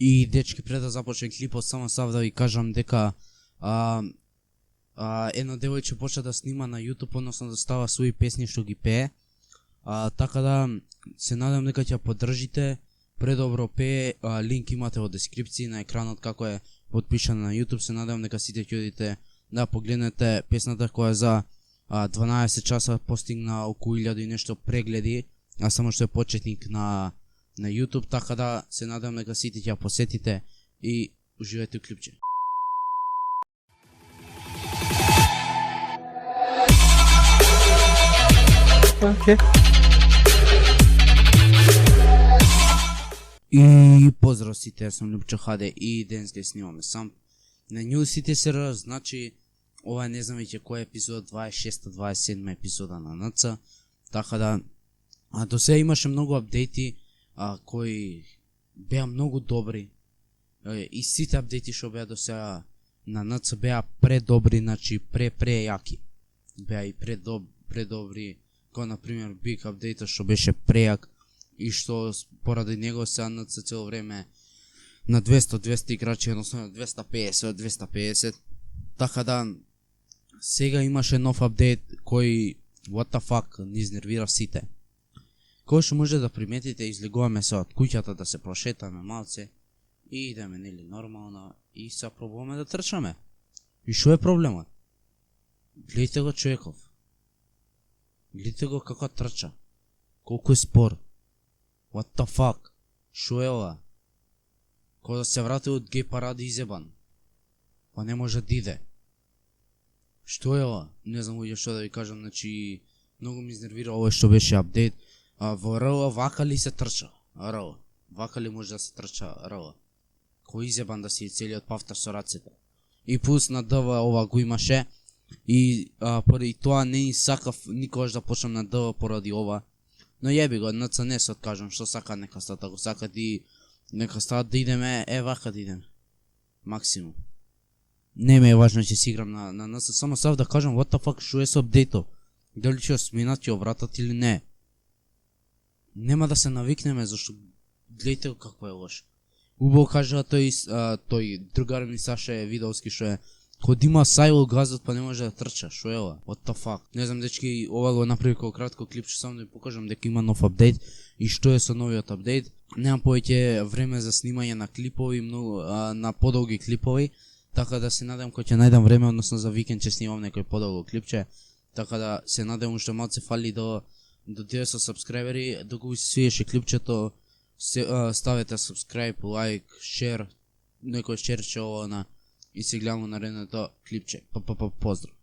И дечки, пред да започне клипот, само сав да ви кажам дека едно девојче почна да снима на YouTube, односно да става своји песни што ги пее. Така да се надам дека ќе поддржите. Предобро пее, линк имате во дескрипција на екранот како е подпишан на YouTube. Се надам дека сите ќе одите да погледнете песната која за 12 часа постигна околу 1000 и нешто прегледи, а само што е почетник на YouTube, така да се надам дека сите ќе ја посетите и уживајте клипче. Okay. И поздрав сите, јас сум Лјупчо Хаде и денес ге снимаме сам на New City Server, значи ова не знам веќе кој епизод, 26-27 епизода на НЦ, така да до сега имаше многу апдејти кои беа многу добри и сите апдејти што беа до сега на НЦ беа предобри, значи прејаки, беа и предобри, кој например Big апдејта што беше прејак и што поради него се НЦ цело време на 200 играчи, односно на 250, така да сега имаше нов апдейт кој what the fuck ни изнервира сите. Кој што може да приметите, излегуваме се од куќата да се прошетаме малце и идеме нели нормално и се пробуваме да трчаме. И што е проблемот? Гледайте го човеков. Гледайте го како трча. Колку е спор. What the fuck? Шо е ова? Кој да се врати од гей паради изебан. Па не може да иде. Што е ова? Не знам уѓе што да ви кажам, значи многу ми изнервира ова што беше апдейт. Во РЛ вака ли се трча? РЛ. Вака ли може да се трча РЛ? Кој изебан да си целиот павтар со рацете. И плюс на ДВ ова го имаше. И поради тоа не ни сакав никогаш да почнам на ДВ поради ова. Но јеби го, НЦ не се откажам, што сакат нека стат, ако сакат и нека стат да идеме, вака да идеме. Максимум. Не ме е важно че си играм на НЦ, само сав да кажам what the fuck, шо е со апдейтот. Дали ќе сменат, ќе вратат или не. Нема да се навикнеме, зашто гледайте како е лош. Убаво кажа тој другар ми Саше Видовски што е кога има сајл газот па не може да трча, шо е ова? What the fuck? Не знам дечки, ова го направи како кратко клипче само да ви покажам дека има нов апдейт и што е со новиот апдейт. Немам повеќе време за снимање на клипови, многу на подолги клипови, така да се надам кога ќе најдам време, односно за викенд ќе снимам некој подолго клипче, така да се надам уште малце фали до 900 сабскрајбери. Доколку се свиеше клипчето, ставете subscribe, лайк, шер, некој шерче ова на и се гледаме на наредното клипче. Поздрав!